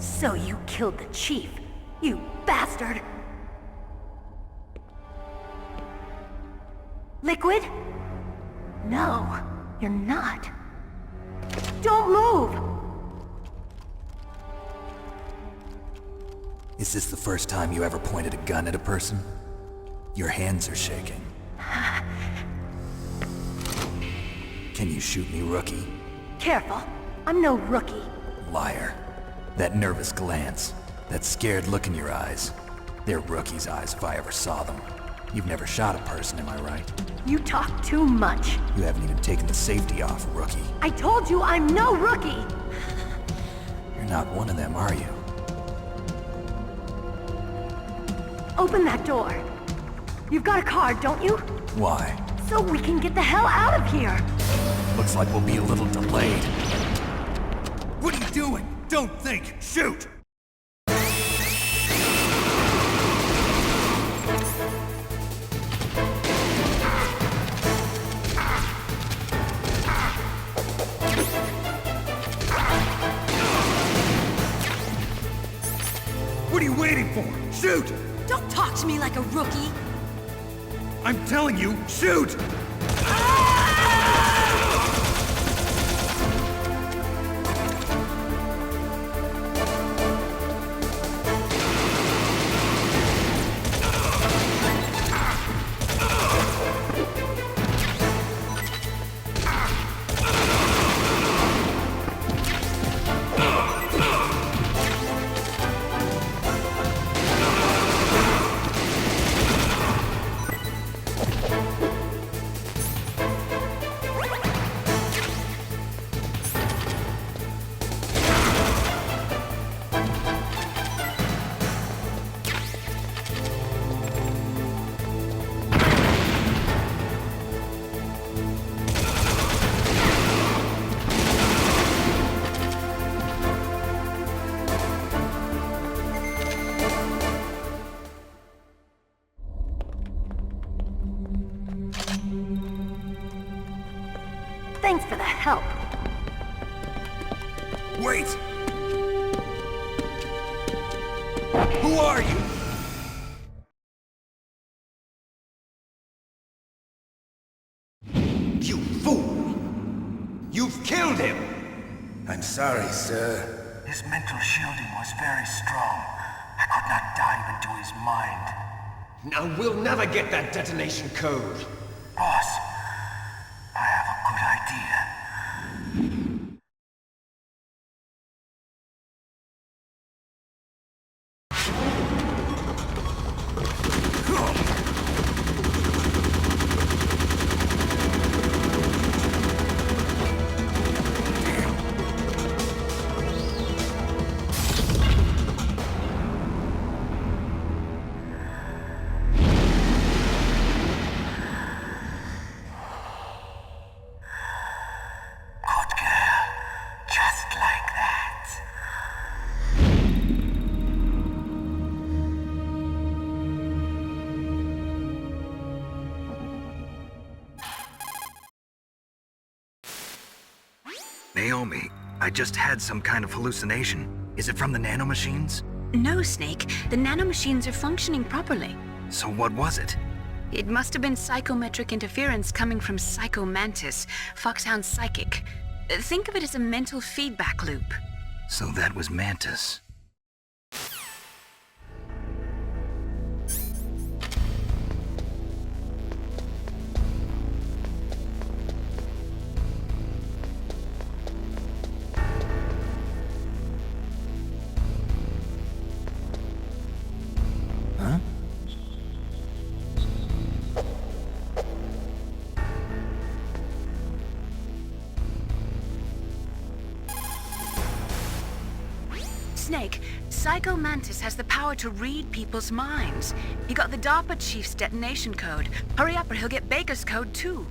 So you killed the chief, you bastard! Liquid? No, you're not. Don't move! Is this the first time you ever pointed a gun at a person? Your hands are shaking. Can you shoot me, rookie? Careful, I'm no rookie. Liar. That nervous glance, that scared look in your eyes. They're rookie's eyes if I ever saw them. You've never shot a person, am I right? You talk too much. You haven't even taken the safety off, rookie. I told you I'm no rookie! You're not one of them, are you? Open that door. You've got a card, don't you? Why? So we can get the hell out of here! Looks like we'll be a little delayed. What are you doing? Don't think! Shoot! What are you waiting for? Shoot! Don't talk to me like a rookie! I'm telling you, shoot! Thanks for the help. Wait! Who are you? You fool! You've killed him! I'm sorry, sir. His mental shielding was very strong. I could not dive into his mind. Now we'll never get that detonation code. Boss, I have a good idea. Good girl. Just like that. Naomi, I just had some kind of hallucination. Is it from the nanomachines? No, Snake. The nanomachines are functioning properly. So what was it? It must have been psychometric interference coming from Psycho Mantis, Foxhound's psychic. Think of it as a mental feedback loop. So that was Mantis. Huh? Snake, Psycho Mantis has the power to read people's minds. He got the DARPA chief's detonation code. Hurry up or he'll get Baker's code too.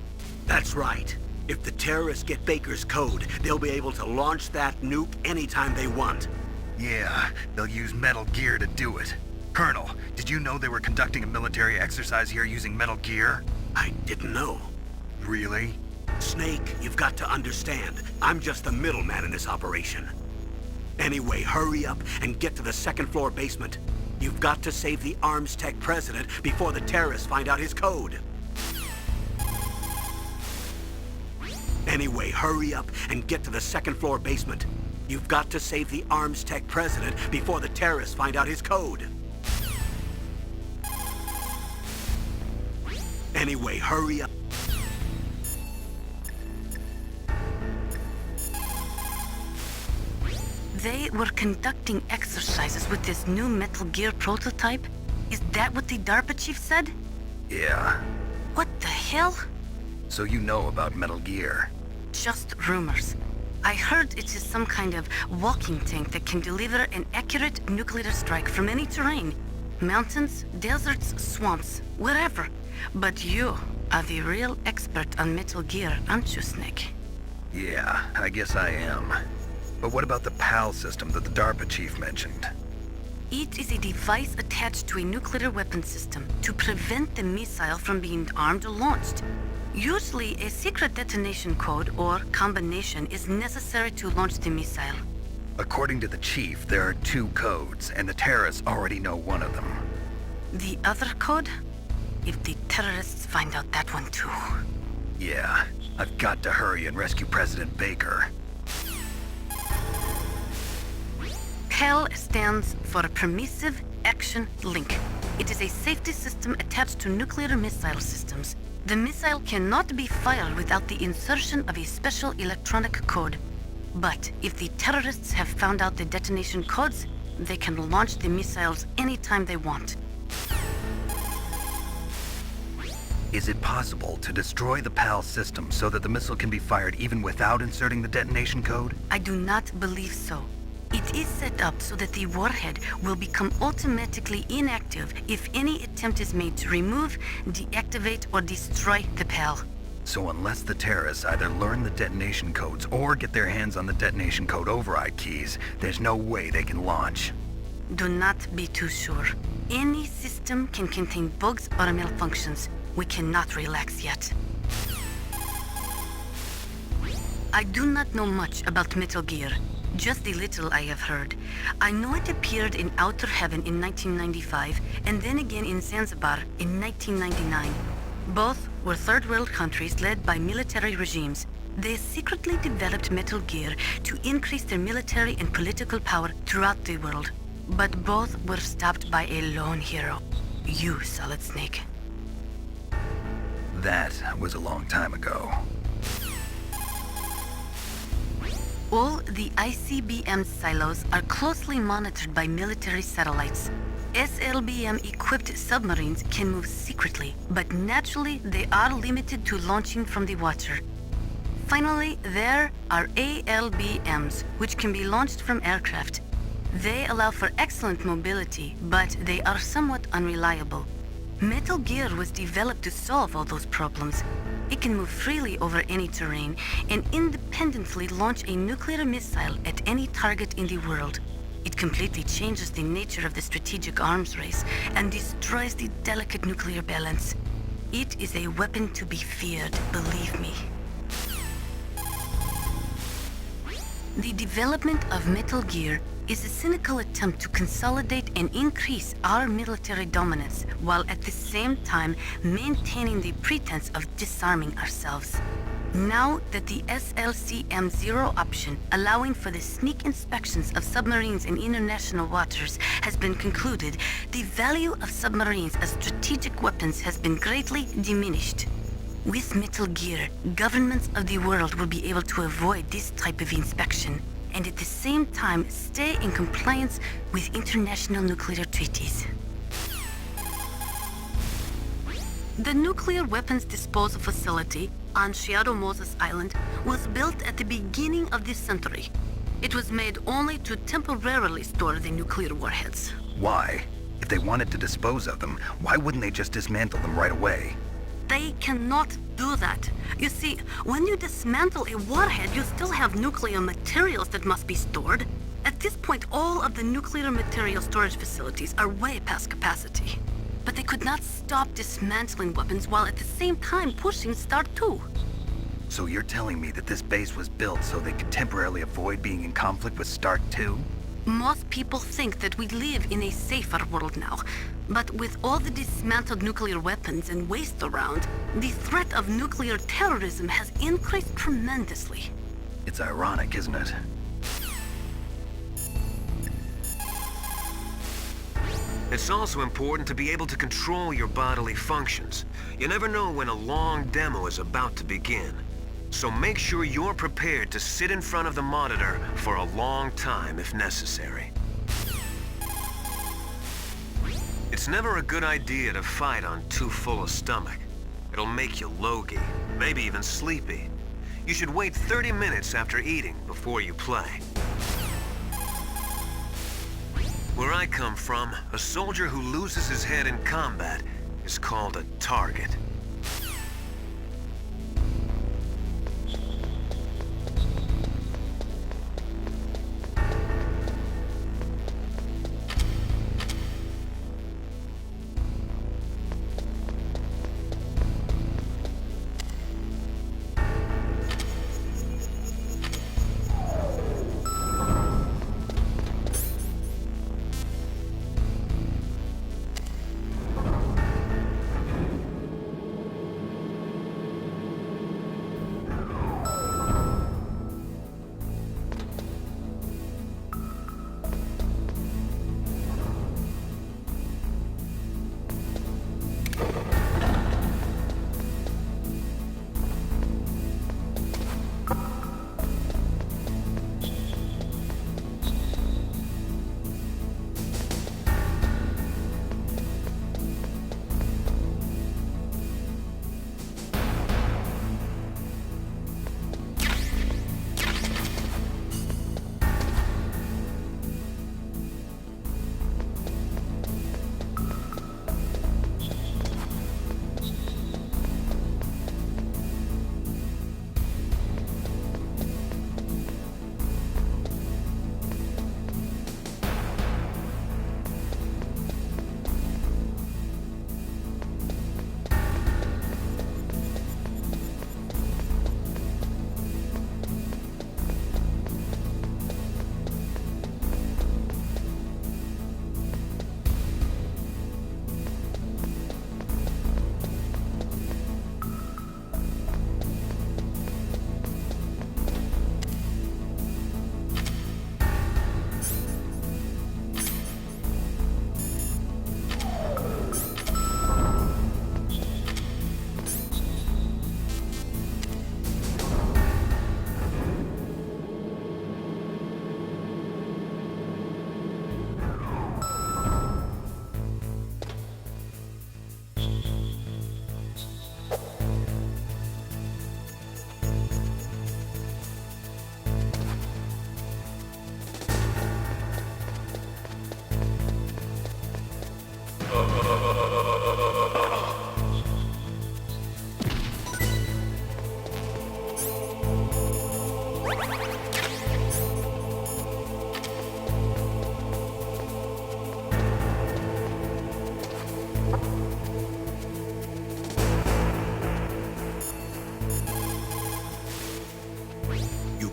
That's right. If the terrorists get Baker's code, they'll be able to launch that nuke anytime they want. Yeah, they'll use Metal Gear to do it. Colonel, did you know they were conducting a military exercise here using Metal Gear? I didn't know. Really? Snake, you've got to understand. I'm just the middleman in this operation. Anyway, hurry up and get to the second-floor basement. You've got to save the Arms Tech president before the terrorists find out his code. Anyway, hurry up and get to the second-floor basement. You've got to save the Arms Tech president before the terrorists find out his code. Anyway, hurry up. They were conducting exercises with this new Metal Gear prototype? Is that what the DARPA chief said? Yeah. What the hell? So you know about Metal Gear. Just rumors. I heard it is some kind of walking tank that can deliver an accurate nuclear strike from any terrain. Mountains, deserts, swamps, wherever. But you are the real expert on Metal Gear, aren't you, Snake? Yeah, I guess I am. But what about the PAL system that the DARPA chief mentioned? It is a device attached to a nuclear weapon system to prevent the missile from being armed or launched. Usually, a secret detonation code or combination is necessary to launch the missile. According to the chief, there are 2 codes, and the terrorists already know one of them. The other code? If the terrorists find out that one too. Yeah, I've got to hurry and rescue President Baker. PAL stands for Permissive Action Link. It is a safety system attached to nuclear missile systems. The missile cannot be fired without the insertion of a special electronic code. But if the terrorists have found out the detonation codes, they can launch the missiles anytime they want. Is it possible to destroy the PAL system so that the missile can be fired even without inserting the detonation code? I do not believe so. It is set up so that the warhead will become automatically inactive if any attempt is made to remove, deactivate, or destroy the PAL. So unless the terrorists either learn the detonation codes or get their hands on the detonation code override keys, there's no way they can launch. Do not be too sure. Any system can contain bugs or malfunctions. We cannot relax yet. I do not know much about Metal Gear. Just the little I have heard. I know it appeared in Outer Heaven in 1995, and then again in Zanzibar in 1999. Both were third world countries led by military regimes. They secretly developed Metal Gear to increase their military and political power throughout the world. But both were stopped by a lone hero. You, Solid Snake. That was a long time ago. All the ICBM silos are closely monitored by military satellites. SLBM-equipped submarines can move secretly, but naturally they are limited to launching from the water. Finally, there are ALBMs, which can be launched from aircraft. They allow for excellent mobility, but they are somewhat unreliable. Metal Gear was developed to solve all those problems. It can move freely over any terrain and independently launch a nuclear missile at any target in the world. It completely changes the nature of the strategic arms race and destroys the delicate nuclear balance. It is a weapon to be feared, believe me. The development of Metal Gear is a cynical attempt to consolidate and increase our military dominance, while at the same time maintaining the pretense of disarming ourselves. Now that the SLCM-0 option, allowing for the sneak inspections of submarines in international waters, has been concluded, the value of submarines as strategic weapons has been greatly diminished. With Metal Gear, governments of the world will be able to avoid this type of inspection, and at the same time stay in compliance with international nuclear treaties. The nuclear weapons disposal facility on Shadow Moses Island was built at the beginning of this century. It was made only to temporarily store the nuclear warheads. Why? If they wanted to dispose of them, why wouldn't they just dismantle them right away? They cannot do that. You see, when you dismantle a warhead, you still have nuclear materials that must be stored. At this point, all of the nuclear material storage facilities are way past capacity. But they could not stop dismantling weapons while at the same time pushing Start 2. So you're telling me that this base was built so they could temporarily avoid being in conflict with Stark 2? Most people think that we live in a safer world now. But with all the dismantled nuclear weapons and waste around, the threat of nuclear terrorism has increased tremendously. It's ironic, isn't it? It's also important to be able to control your bodily functions. You never know when a long demo is about to begin. So make sure you're prepared to sit in front of the monitor for a long time if necessary. It's never a good idea to fight on too full a stomach. It'll make you logy, maybe even sleepy. You should wait 30 minutes after eating before you play. Where I come from, a soldier who loses his head in combat is called a target.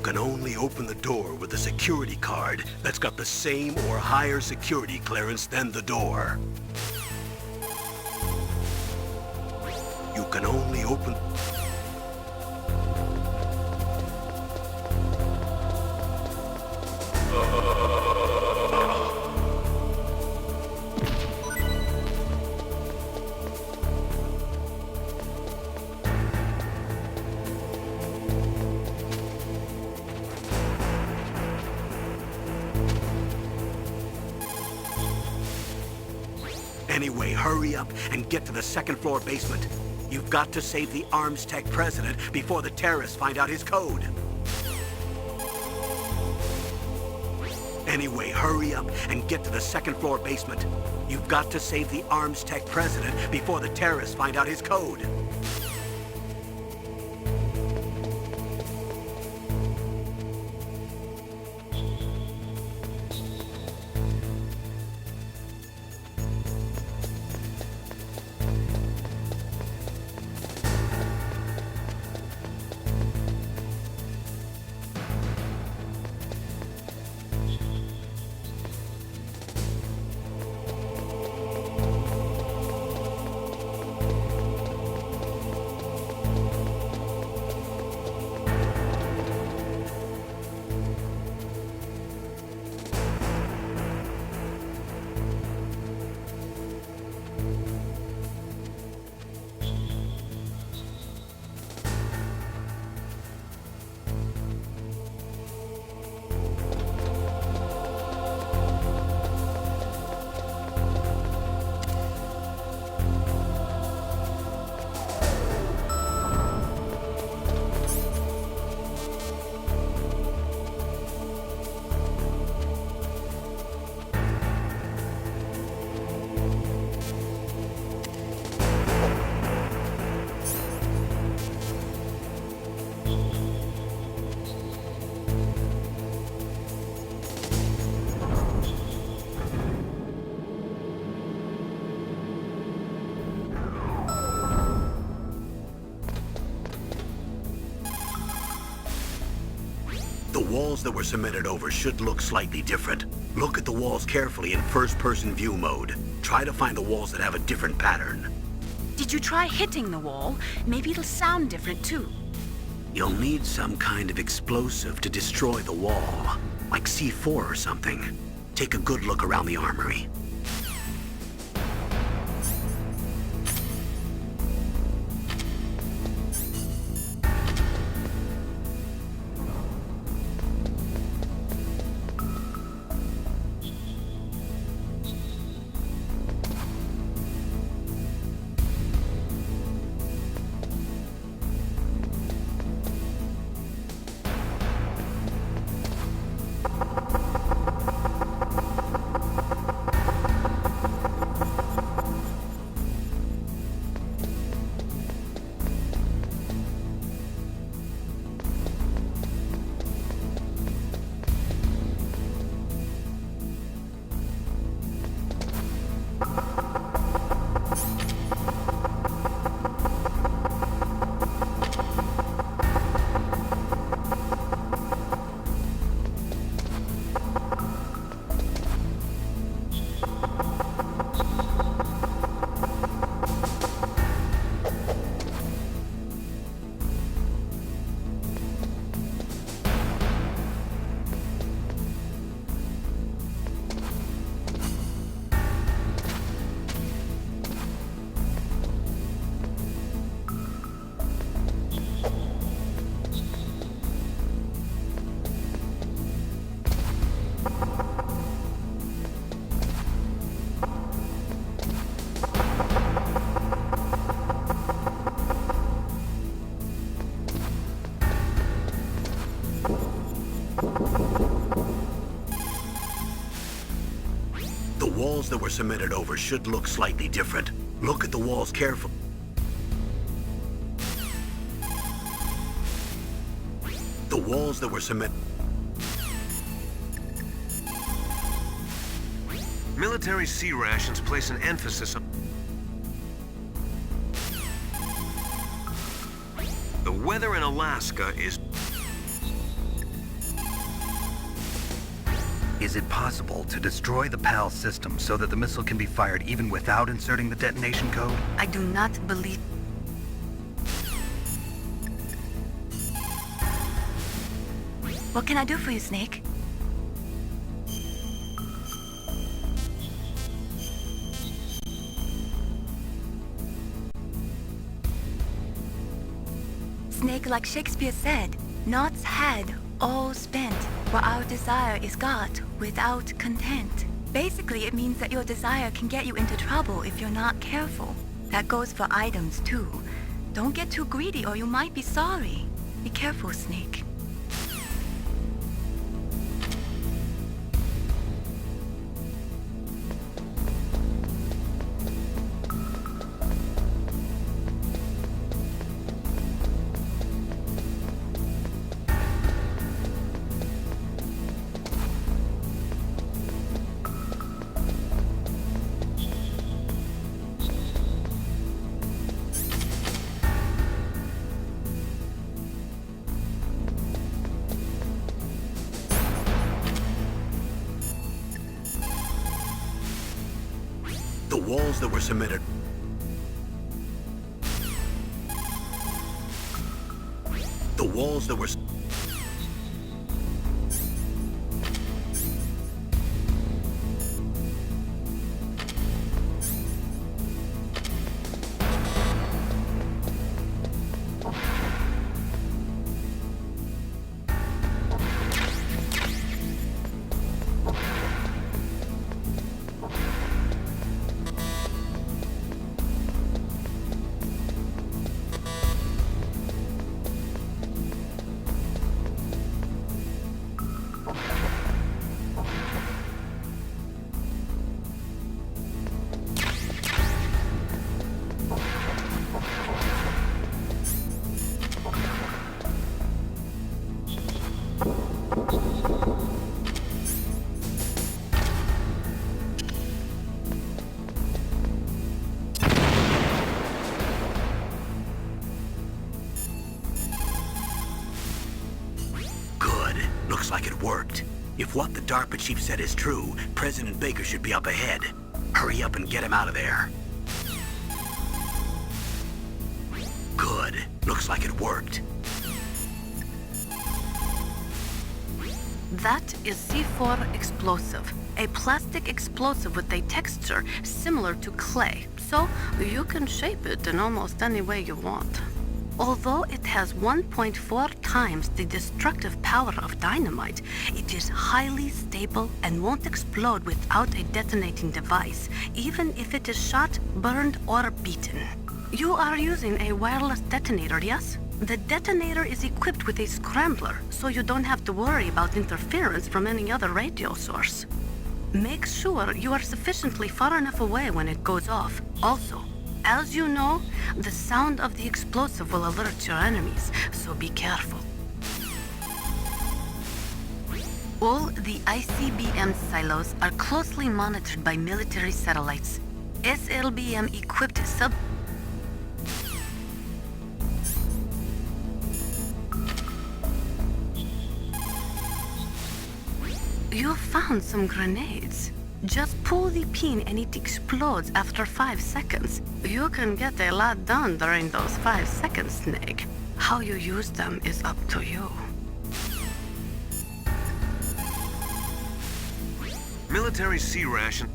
Can only open the door with a security card that's got the same or higher security clearance than the door. You can only open... Anyway, hurry up and get to the second floor basement. You've got to save the ArmsTech president before the terrorists find out his code. Anyway, hurry up and get to the second floor basement. You've got to save the ArmsTech president before the terrorists find out his code. walls that were cemented over should look slightly different. Look at the walls carefully in first-person view mode. Try to find the walls that have a different pattern. Did you try hitting the wall? Maybe it'll sound different too. You'll need some kind of explosive to destroy the wall, like C4 or something. Take a good look around the armory. The walls that were cemented over should look slightly different. Look at the walls carefully. The walls that were cemented... Military C rations place an emphasis on... The weather in Alaska is... Is it possible to destroy the PAL system so that the missile can be fired even without inserting the detonation code? I do not believe... What can I do for you, Snake? Snake, like Shakespeare said, knots had all spent, where our desire is got without content. Basically, it means that your desire can get you into trouble if you're not careful. That goes for items too. Don't get too greedy or you might be sorry. Be careful, Snake. The walls that were cemented... The walls that were... If what the DARPA chief said is true, President Baker should be up ahead. Hurry up and get him out of there. Good. Looks like it worked. That is C4 explosive, a plastic explosive with a texture similar to clay, so you can shape it in almost any way you want. Although it has 1.4 times the destructive power of dynamite, it is highly stable and won't explode without a detonating device, even if it is shot, burned, or beaten. You are using a wireless detonator, yes? The detonator is equipped with a scrambler, so you don't have to worry about interference from any other radio source. Make sure you are sufficiently far enough away when it goes off. Also, as you know, the sound of the explosive will alert your enemies, so be careful. All the ICBM silos are closely monitored by military satellites. SLBM-equipped sub... You found some grenades. Just pull the pin and it explodes after 5 seconds. You can get a lot done during those 5 seconds, Snake. How you use them is up to you. Military C-ration.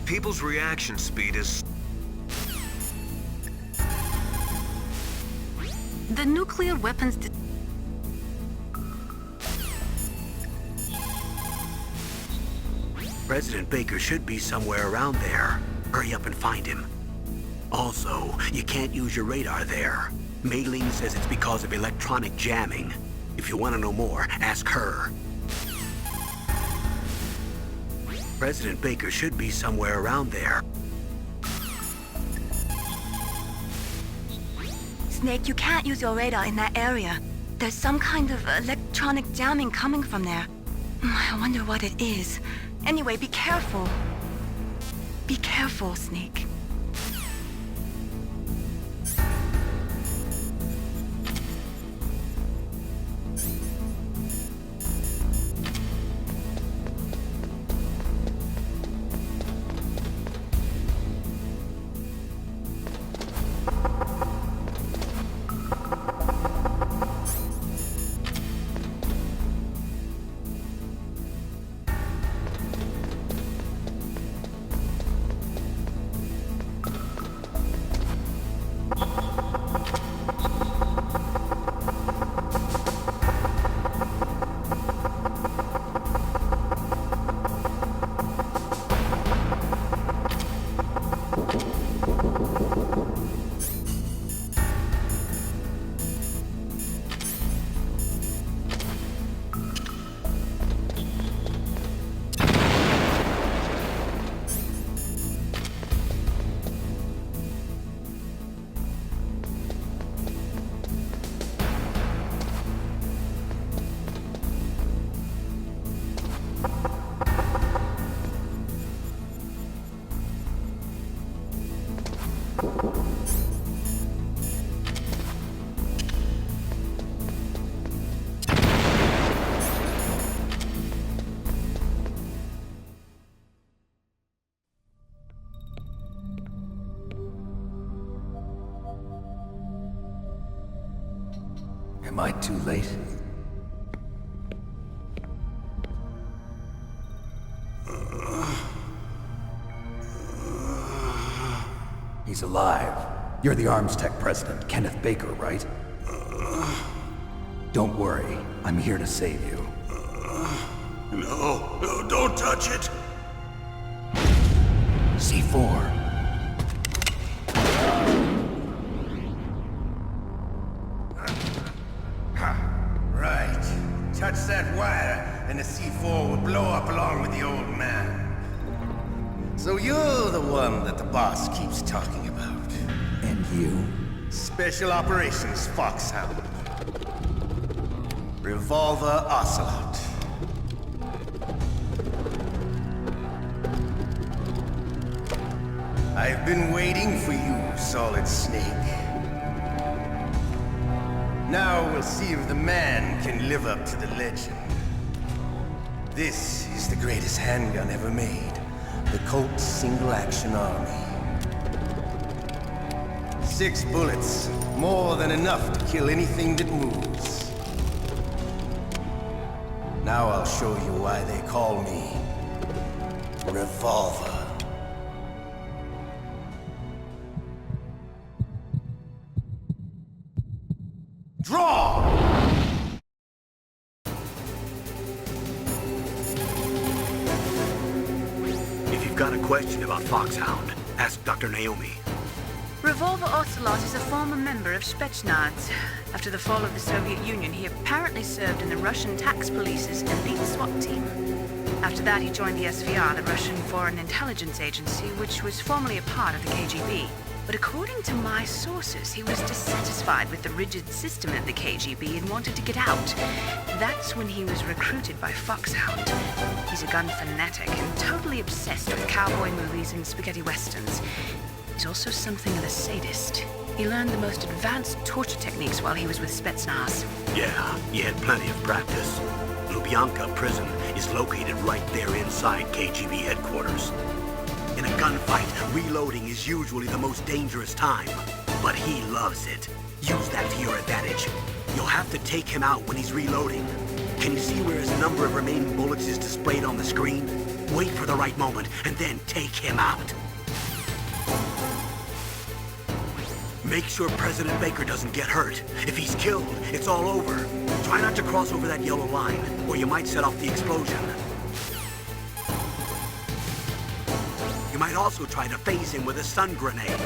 People's reaction speed is... The nuclear weapons... President Baker should be somewhere around there. Hurry up and find him. Also, you can't use your radar there. Mayling says it's because of electronic jamming. If you want to know more, ask her. President Baker should be somewhere around there. Snake, you can't use your radar in that area. There's some kind of electronic jamming coming from there. I wonder what it is. Anyway, be careful. Be careful, Snake. Am I too late? He's alive. You're the Arms Tech president, Kenneth Baker, right? Don't worry. I'm here to save you. No, don't touch it. C4. Right. Touch that wire, and the C4 will blow up along with the old man. So you're the one that the boss keeps talking about. And you? Special Operations Foxhound. Revolver Ocelot. I've been waiting for you, Solid Snake. Now we'll see if the man can live up to the legend. This is the greatest handgun ever made. The Colt Single Action Army. 6 bullets, more than enough to kill anything that moves. Now I'll show you why they call me Revolver. Draw! If you've got a question about Foxhound, ask Dr. Naomi. Revolver Ocelot is a former member of Spetsnaz. After the fall of the Soviet Union, he apparently served in the Russian tax police's elite SWAT team. After that, he joined the SVR, the Russian Foreign Intelligence Agency, which was formerly a part of the KGB. But according to my sources, he was dissatisfied with the rigid system of the KGB and wanted to get out. That's when he was recruited by Foxhound. He's a gun fanatic and totally obsessed with cowboy movies and spaghetti westerns. He's also something of a sadist. He learned the most advanced torture techniques while he was with Spetsnaz. Yeah, he had plenty of practice. Lubyanka prison is located right there inside KGB headquarters. In a gunfight, reloading is usually the most dangerous time, but he loves it. Use that to your advantage. You'll have to take him out when he's reloading. Can you see where his number of remaining bullets is displayed on the screen? Wait for the right moment, and then take him out. Make sure President Baker doesn't get hurt. If he's killed, it's all over. Try not to cross over that yellow line, or you might set off the explosion. You might also try to phase him with a stun grenade.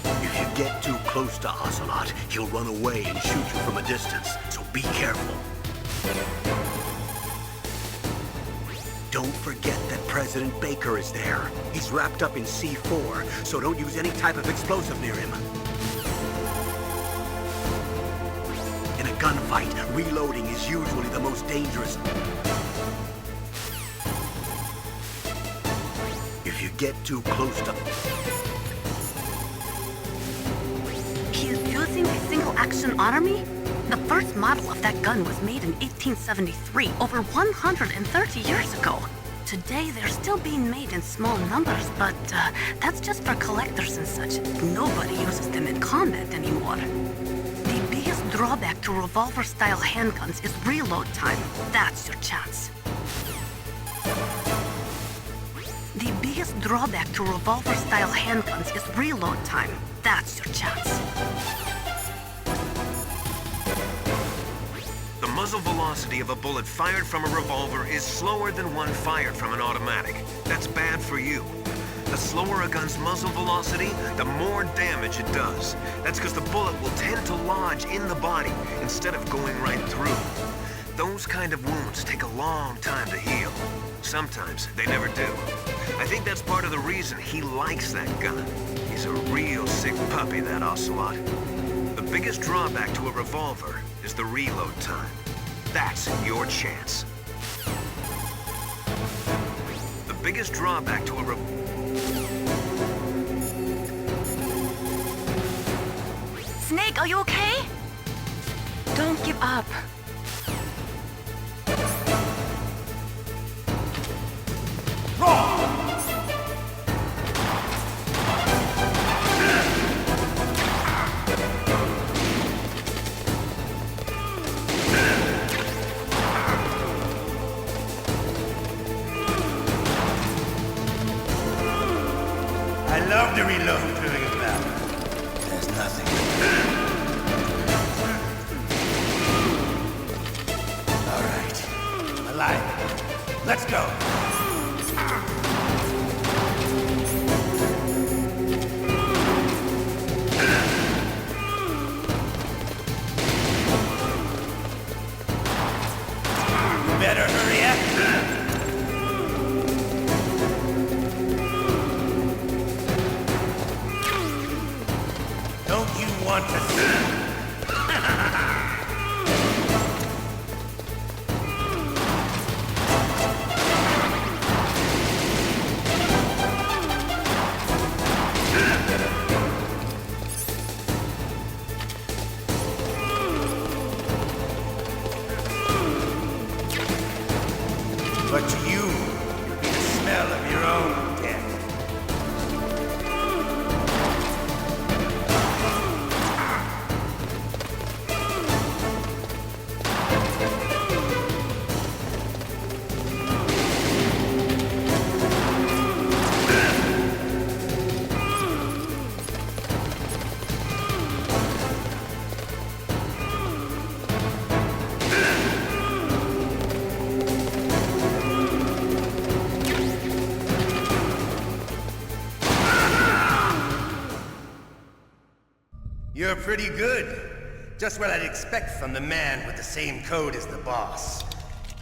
If you get too close to Ocelot, he'll run away and shoot you from a distance, so be careful. Don't forget that President Baker is there. He's wrapped up in C4, so don't use any type of explosive near him. In a gunfight, reloading is usually the most dangerous. If you get too close to... He's using a single-action army? The first model of that gun was made in 1873, over 130 years ago. Today, they're still being made in small numbers, but that's just for collectors and such. Nobody uses them in combat anymore. The biggest drawback to revolver-style handguns is reload time. That's your chance. The biggest drawback to revolver-style handguns is reload time. That's your chance. The muzzle velocity of a bullet fired from a revolver is slower than one fired from an automatic. That's bad for you. The slower a gun's muzzle velocity, the more damage it does. That's because the bullet will tend to lodge in the body instead of going right through. Those kind of wounds take a long time to heal. Sometimes they never do. I think that's part of the reason he likes that gun. He's a real sick puppy, that Ocelot. The biggest drawback to a revolver is the reload time. That's your chance. The biggest drawback to a Snake, are you okay? Don't give up. I love to reload during a battle. There's nothing. All right. Alive. Let's go. You better hurry up. Don't you want to see? But to you, it'd be the smell of your own death. You're pretty good. Just what I'd expect from the man with the same code as the boss.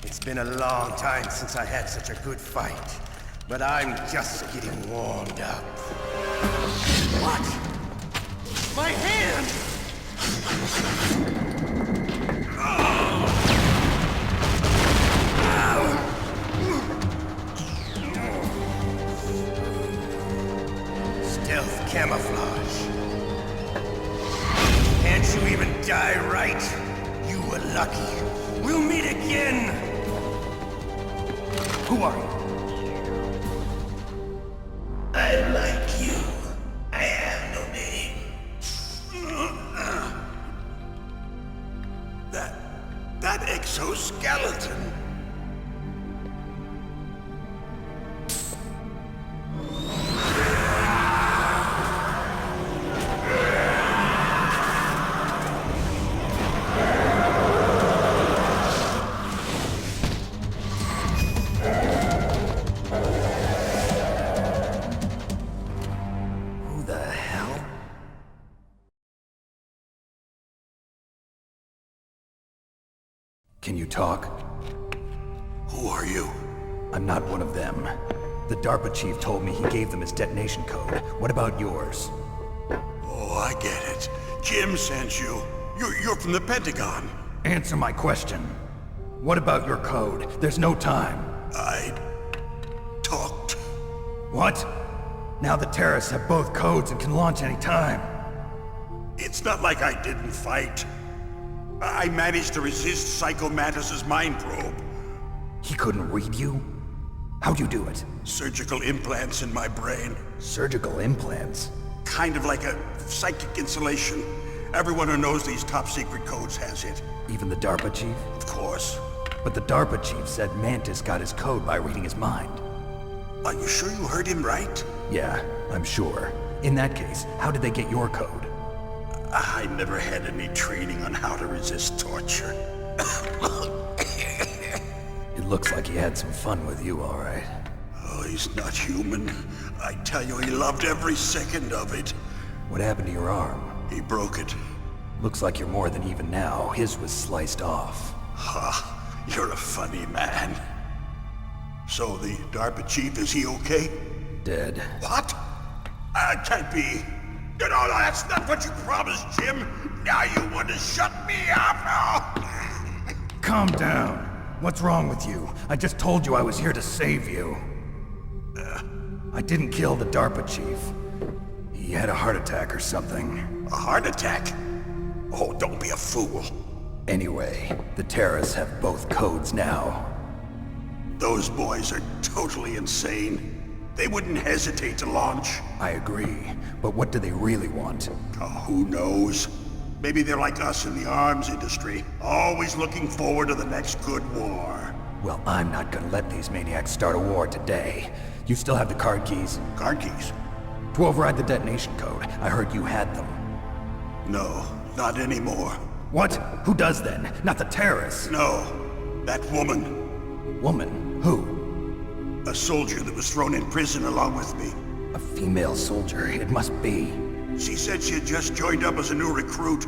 It's been a long time since I had such a good fight, but I'm just getting warmed up. What? My hand! Stealth camouflage. Can't you even die right? You were lucky. We'll meet again! Who are you? I like you. I have no name. That exoskeleton. Can you talk? Who are you? I'm not one of them. The DARPA chief told me he gave them his detonation code. What about yours? Oh, I get it. Jim sent you. You're from the Pentagon. Answer my question. What about your code? There's no time. I talked. What? Now the terrorists have both codes and can launch any time. It's not like I didn't fight. I managed to resist Psycho Mantis's mind probe. He couldn't read you? How'd you do it? Surgical implants in my brain. Surgical implants? Kind of like a psychic insulation. Everyone who knows these top secret codes has it. Even the DARPA chief? Of course. But the DARPA chief said Mantis got his code by reading his mind. Are you sure you heard him right? Yeah, I'm sure. In that case, how did they get your code? I never had any training on how to resist torture. It looks like he had some fun with you, all right. Oh, he's not human. I tell you, he loved every second of it. What happened to your arm? He broke it. Looks like you're more than even now. His was sliced off. Ha, you're a funny man. So the DARPA chief, is he okay? Dead. What? Can't be. No, that's not what you promised, Jim. Now you want to shut me up? Calm down. What's wrong with you? I just told you I was here to save you. I didn't kill the DARPA chief. He had a heart attack or something. A heart attack? Oh, don't be a fool. Anyway, the terrorists have both codes now. Those boys are totally insane. They wouldn't hesitate to launch. I agree, but what do they really want? Oh, who knows? Maybe they're like us in the arms industry, always looking forward to the next good war. Well, I'm not gonna let these maniacs start a war today. You still have the card keys? Card keys? To override the detonation code. I heard you had them. No, not anymore. What? Who does then? Not the terrorists? No, that woman. Woman? Who? A soldier that was thrown in prison along with me. A female soldier, it must be. She said she had just joined up as a new recruit.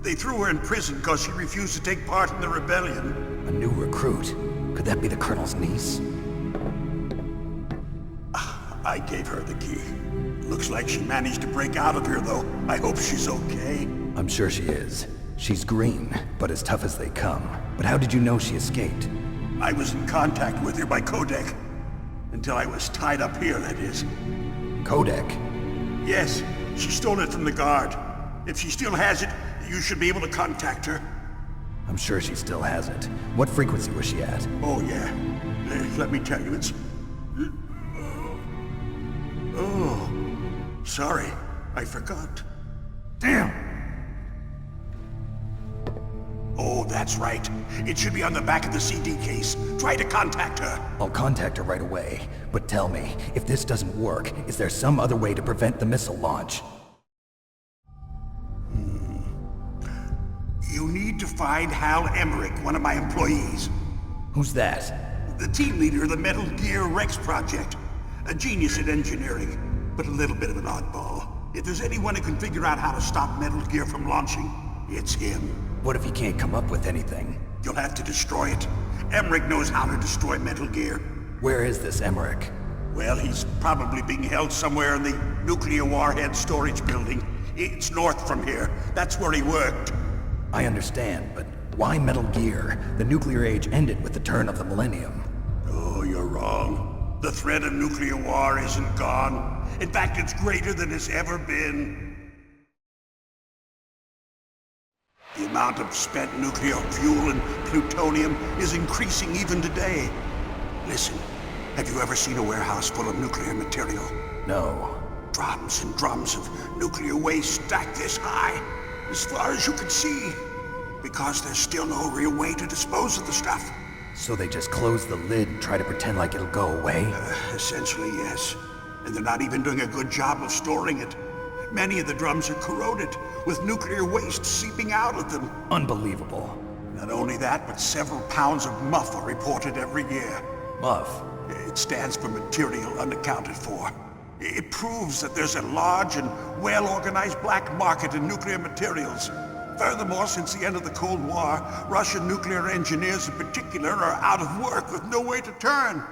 They threw her in prison because she refused to take part in the rebellion. A new recruit? Could that be the Colonel's niece? I gave her the key. Looks like she managed to break out of here, though. I hope she's okay. I'm sure she is. She's green, but as tough as they come. But how did you know she escaped? I was in contact with her by codec. Until I was tied up here, that is. Codec? Yes, she stole it from the guard. If she still has it, you should be able to contact her. I'm sure she still has it. What frequency was she at? Oh, yeah. Let me tell you, it's... Oh, sorry. I forgot. Damn! Oh, that's right. It should be on the back of the CD case. Try to contact her. I'll contact her right away. But tell me, if this doesn't work, is there some other way to prevent the missile launch? You need to find Hal Emmerich, one of my employees. Who's that? The team leader of the Metal Gear Rex project. A genius at engineering, but a little bit of an oddball. If there's anyone who can figure out how to stop Metal Gear from launching, it's him. What if he can't come up with anything? You'll have to destroy it. Emmerich knows how to destroy Metal Gear. Where is this Emmerich? Well, he's probably being held somewhere in the nuclear warhead storage building. It's north from here. That's where he worked. I understand, but why Metal Gear? The nuclear age ended with the turn of the millennium. Oh, you're wrong. The threat of nuclear war isn't gone. In fact, it's greater than it's ever been. The amount of spent nuclear fuel and plutonium is increasing even today. Listen, have you ever seen a warehouse full of nuclear material? No. Drums and drums of nuclear waste stacked this high, as far as you can see, because there's still no real way to dispose of the stuff. So they just close the lid and try to pretend like it'll go away? Essentially, yes. And they're not even doing a good job of storing it. Many of the drums are corroded, with nuclear waste seeping out of them. Unbelievable. Not only that, but several pounds of MUF are reported every year. MUF? It stands for material unaccounted for. It proves that there's a large and well-organized black market in nuclear materials. Furthermore, since the end of the Cold War, Russian nuclear engineers in particular are out of work with no way to turn.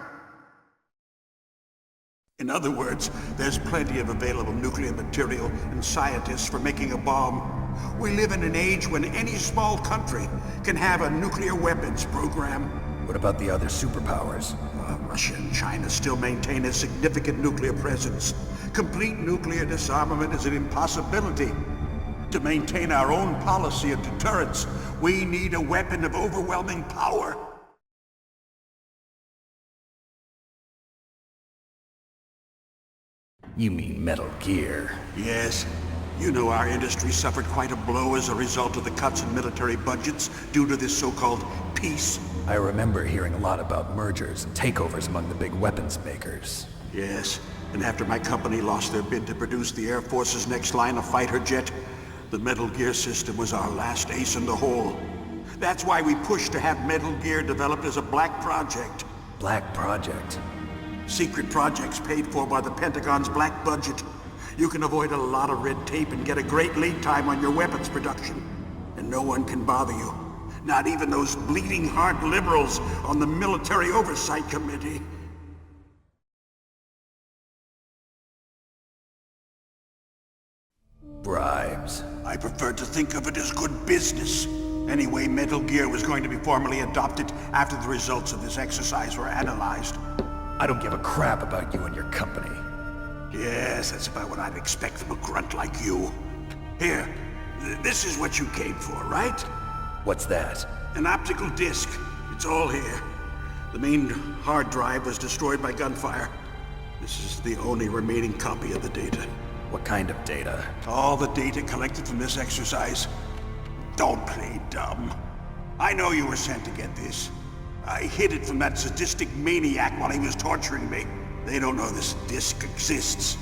In other words, there's plenty of available nuclear material and scientists for making a bomb. We live in an age when any small country can have a nuclear weapons program. What about the other superpowers? Russia and China still maintain a significant nuclear presence. Complete nuclear disarmament is an impossibility. To maintain our own policy of deterrence, we need a weapon of overwhelming power. You mean Metal Gear? Yes. You know our industry suffered quite a blow as a result of the cuts in military budgets due to this so-called peace. I remember hearing a lot about mergers and takeovers among the big weapons makers. Yes, and after my company lost their bid to produce the Air Force's next line of fighter jet, the Metal Gear system was our last ace in the hole. That's why we pushed to have Metal Gear developed as a black project. Black project? Secret projects paid for by the Pentagon's black budget. You can avoid a lot of red tape and get a great lead time on your weapons production. And no one can bother you. Not even those bleeding heart liberals on the Military Oversight Committee. Bribes. I prefer to think of it as good business. Anyway, Metal Gear was going to be formally adopted after the results of this exercise were analyzed. I don't give a crap about you and your company. Yes, that's about what I'd expect from a grunt like you. Here, this is what you came for, right? What's that? An optical disc. It's all here. The main hard drive was destroyed by gunfire. This is the only remaining copy of the data. What kind of data? All the data collected from this exercise. Don't play dumb. I know you were sent to get this. I hid it from that sadistic maniac while he was torturing me. They don't know this disc exists.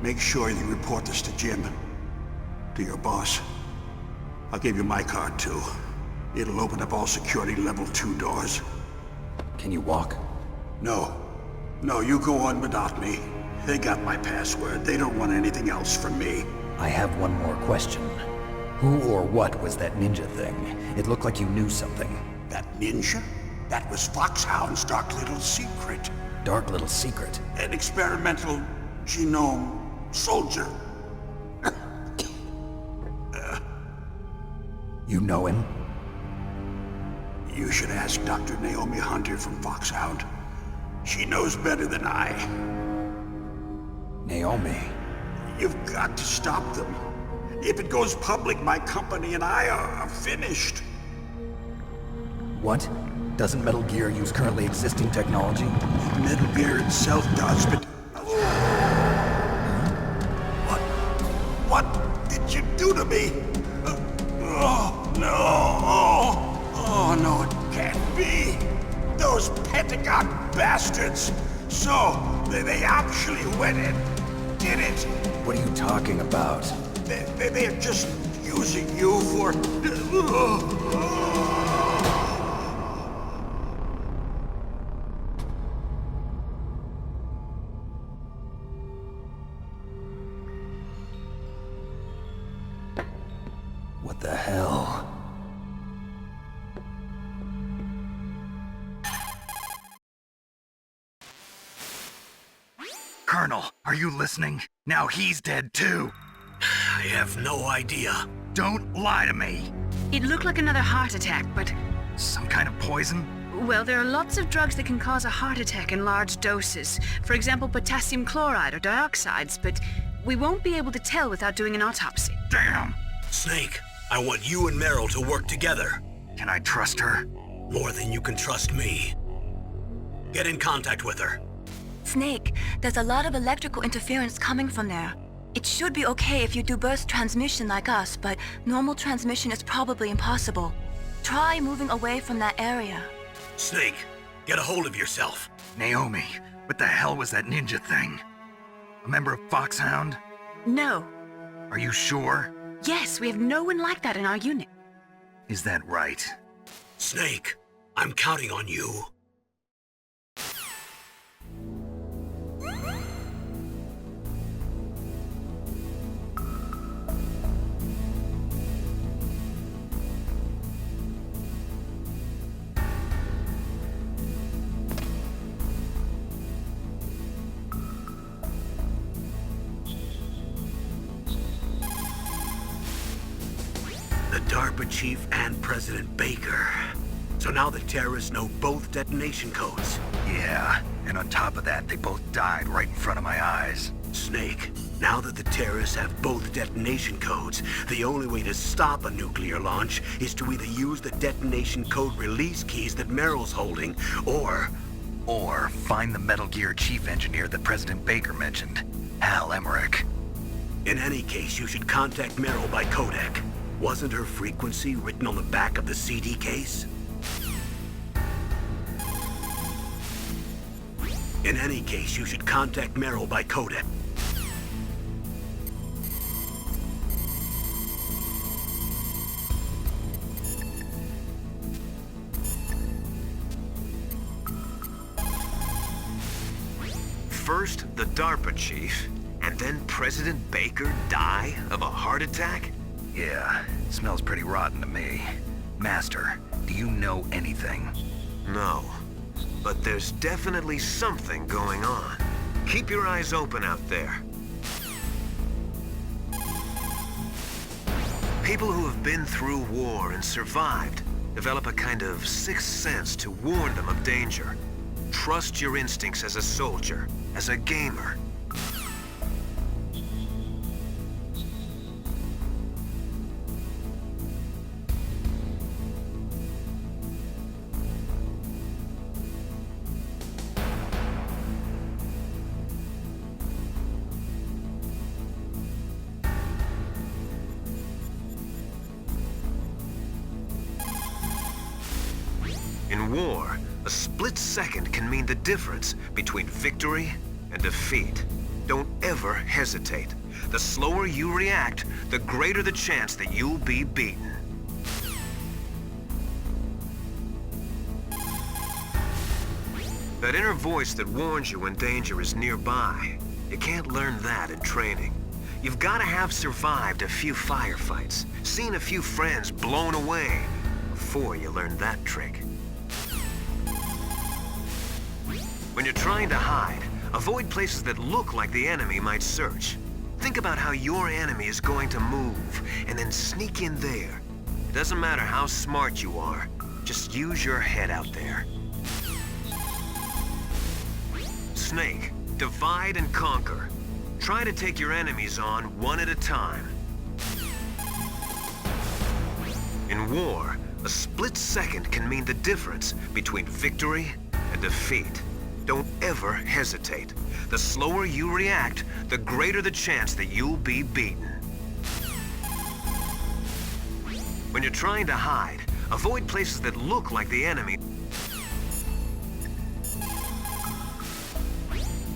Make sure you report this to Jim. To your boss. I'll give you my card too. It'll open up all security level 2 doors. Can you walk? No. No, you go on without me. They got my password. They don't want anything else from me. I have one more question. Who or what was that ninja thing? It looked like you knew something. That ninja? That was Foxhound's dark little secret. Dark little secret? An experimental genome soldier. You know him? You should ask Dr. Naomi Hunter from Foxhound. She knows better than I. Naomi? You've got to stop them. If it goes public, my company and I are finished. What? Doesn't Metal Gear use currently existing technology? Metal Gear itself does, but... What did you do to me? Oh, no. Oh, no, it can't be. Those Pentagon bastards. So, they actually went and did it. What are you talking about? They're just using you for... What the hell? Colonel, are you listening? Now he's dead too. I have no idea. Don't lie to me. It looked like another heart attack, but... Some kind of poison? Well, there are lots of drugs that can cause a heart attack in large doses. For example, potassium chloride or dioxides, but we won't be able to tell without doing an autopsy. Damn! Snake, I want you and Meryl to work together. Can I trust her? More than you can trust me. Get in contact with her. Snake, there's a lot of electrical interference coming from there. It should be okay if you do burst transmission like us, but normal transmission is probably impossible. Try moving away from that area. Snake, get a hold of yourself. Naomi, what the hell was that ninja thing? A member of Foxhound? No. Are you sure? Yes, we have no one like that in our unit. Is that right? Snake, I'm counting on you. The DARPA chief and President Baker. So now the terrorists know both detonation codes. Yeah, and on top of that, they both died right in front of my eyes. Snake, now that the terrorists have both detonation codes, the only way to stop a nuclear launch is to either use the detonation code release keys that Meryl's holding, or find the Metal Gear chief engineer that President Baker mentioned, Hal Emmerich. in any case, you should contact Meryl by codec. Wasn't her frequency written on the back of the CD case? In any case, you should contact Meryl by codec. First, the DARPA chief, and then President Baker die of a heart attack? Yeah, smells pretty rotten to me. Master, do you know anything? No, but there's definitely something going on. Keep your eyes open out there. People who have been through war and survived develop a kind of sixth sense to warn them of danger. Trust your instincts as a soldier, as a gamer. In war, a split second can mean the difference between victory and defeat. Don't ever hesitate. The slower you react, the greater the chance that you'll be beaten. That inner voice that warns you when danger is nearby, you can't learn that in training. You've got to have survived a few firefights, seen a few friends blown away, before you learn that trick. When you're trying to hide, avoid places that look like the enemy might search. Think about how your enemy is going to move, and then sneak in there. It doesn't matter how smart you are, just use your head out there. Snake, divide and conquer. Try to take your enemies on one at a time. In war, A split second can mean the difference between victory and defeat. Don't ever hesitate. The slower you react, the greater the chance that you'll be beaten. When you're trying to hide, avoid places that look like the enemy.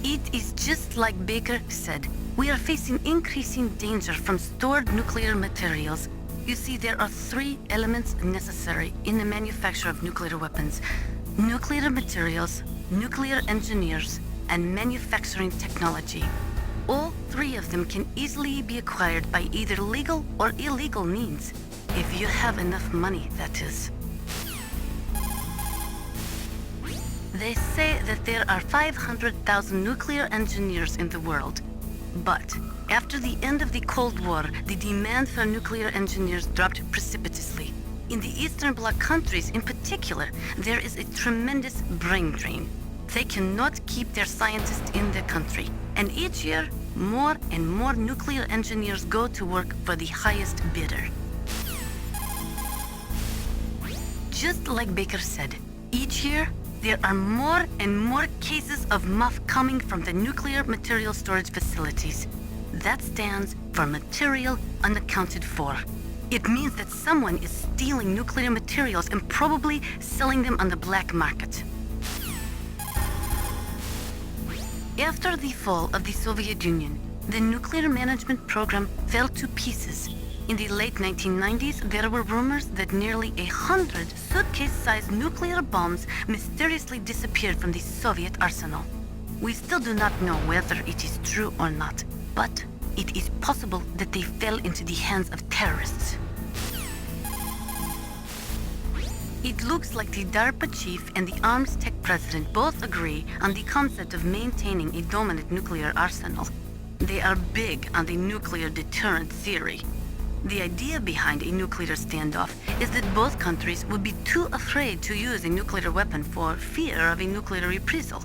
It is just like Baker said. We are facing increasing danger from stored nuclear materials. You see, there are 3 elements necessary in the manufacture of nuclear weapons: nuclear materials, nuclear engineers, and manufacturing technology. All 3 of them can easily be acquired by either legal or illegal means, if you have enough money, that is. They say that there are 500,000 nuclear engineers in the world. But after the end of the Cold War, the demand for nuclear engineers dropped precipitously. In the Eastern Bloc countries in particular, there is a tremendous brain drain. They cannot keep their scientists in the country. And each year, more and more nuclear engineers go to work for the highest bidder. Just like Baker said, each year, there are more and more cases of MUF coming from the nuclear material storage facilities. That stands for material unaccounted for. It means that someone is stealing nuclear materials and probably selling them on the black market. After the fall of the Soviet Union, the nuclear management program fell to pieces. In the late 1990s, there were rumors that nearly 100 suitcase-sized nuclear bombs mysteriously disappeared from the Soviet arsenal. We still do not know whether it is true or not, but it is possible that they fell into the hands of terrorists. It looks like the DARPA chief and the Arms Tech president both agree on the concept of maintaining a dominant nuclear arsenal. They are big on the nuclear deterrent theory. The idea behind a nuclear standoff is that both countries would be too afraid to use a nuclear weapon for fear of a nuclear reprisal.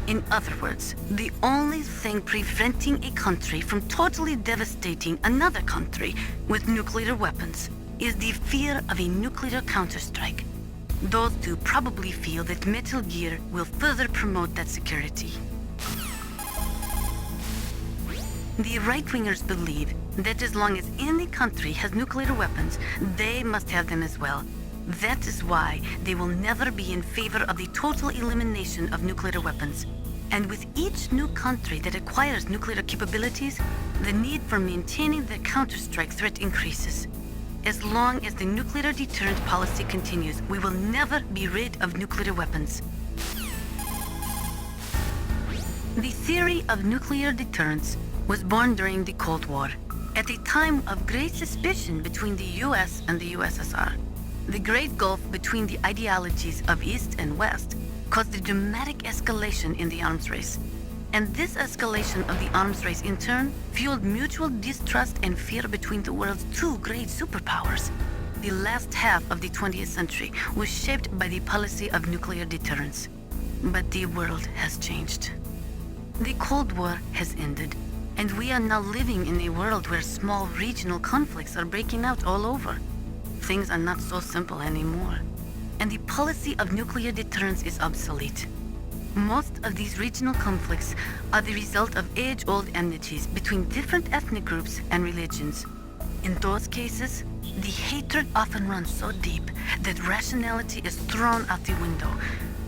In other words, the only thing preventing a country from totally devastating another country with nuclear weapons is the fear of a nuclear counterstrike. Those two probably feel that Metal Gear will further promote that security. The right-wingers believe that as long as any country has nuclear weapons, they must have them as well. That is why they will never be in favor of the total elimination of nuclear weapons. And with each new country that acquires nuclear capabilities, the need for maintaining the counterstrike threat increases. As long as the nuclear deterrent policy continues, we will never be rid of nuclear weapons. The theory of nuclear deterrence was born during the Cold War, at a time of great suspicion between the US and the USSR. The great gulf between the ideologies of East and West caused a dramatic escalation in the arms race. And this escalation of the arms race in turn fueled mutual distrust and fear between the world's 2 great superpowers. The last half of the 20th century was shaped by the policy of nuclear deterrence. But the world has changed. The Cold War has ended. And we are now living in a world where small regional conflicts are breaking out all over. Things are not so simple anymore. And the policy of nuclear deterrence is obsolete. Most of these regional conflicts are the result of age-old enmities between different ethnic groups and religions. In those cases, the hatred often runs so deep that rationality is thrown out the window.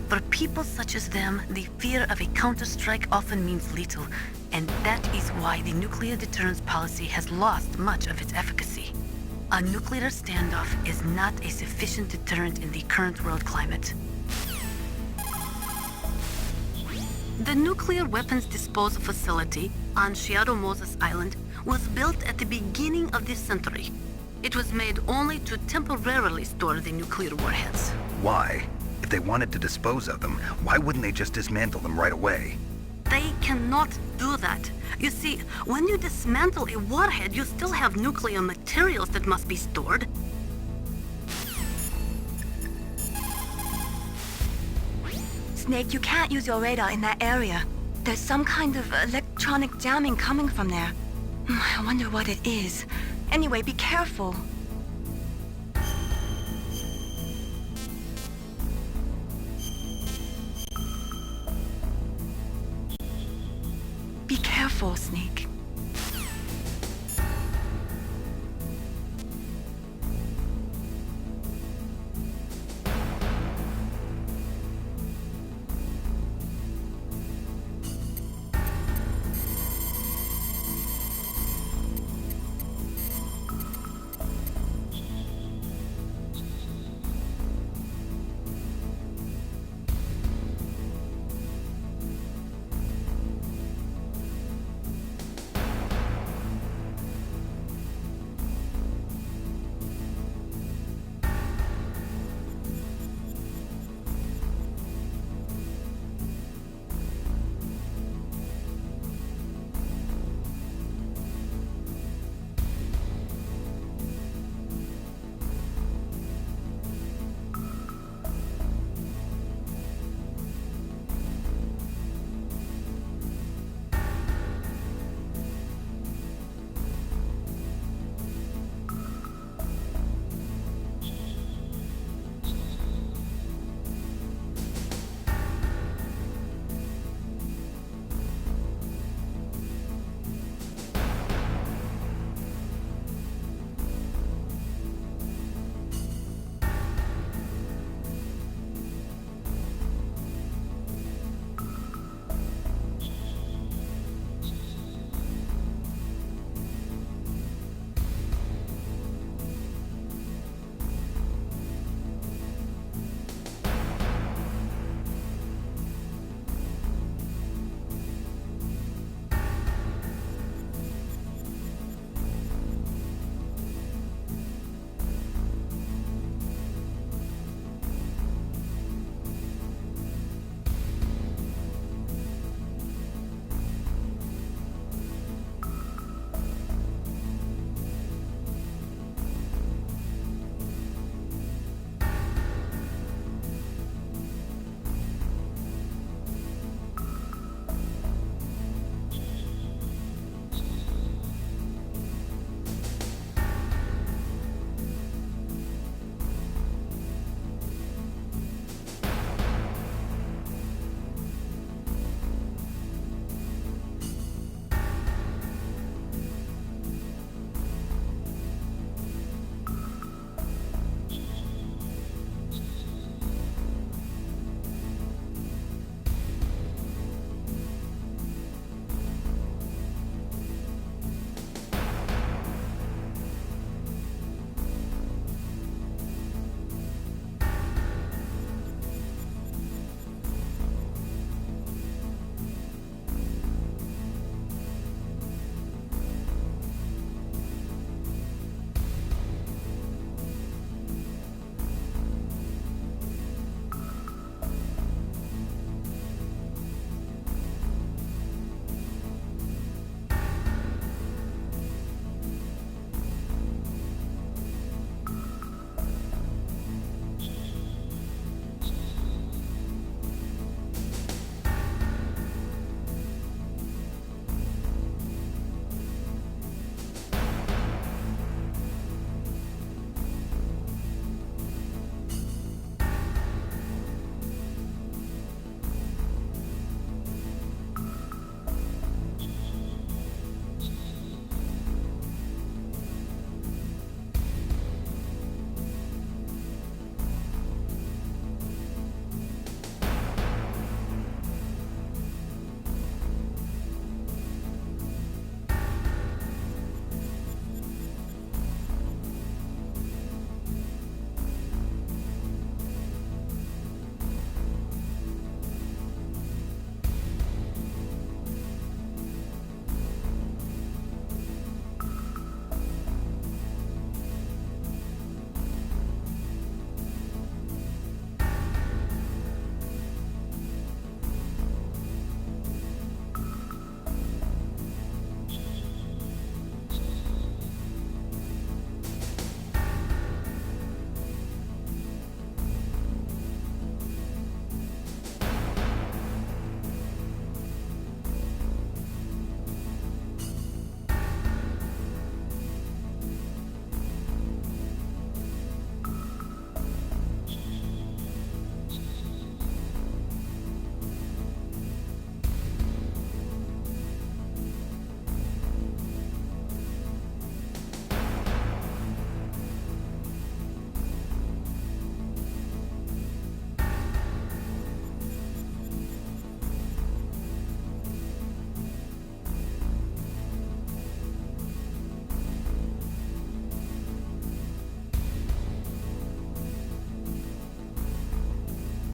For people such as them, the fear of a counterstrike often means little, and that is why the nuclear deterrence policy has lost much of its efficacy. A nuclear standoff is not a sufficient deterrent in the current world climate. The nuclear weapons disposal facility on Shadow Moses Island was built at the beginning of this century. It was made only to temporarily store the nuclear warheads. Why? If they wanted to dispose of them, why wouldn't they just dismantle them right away? They cannot do that. You see, when you dismantle a warhead, you still have nuclear materials that must be stored. Snake, you can't use your radar in that area. There's some kind of electronic jamming coming from there. I wonder what it is. Anyway, be careful. careful, Sneak.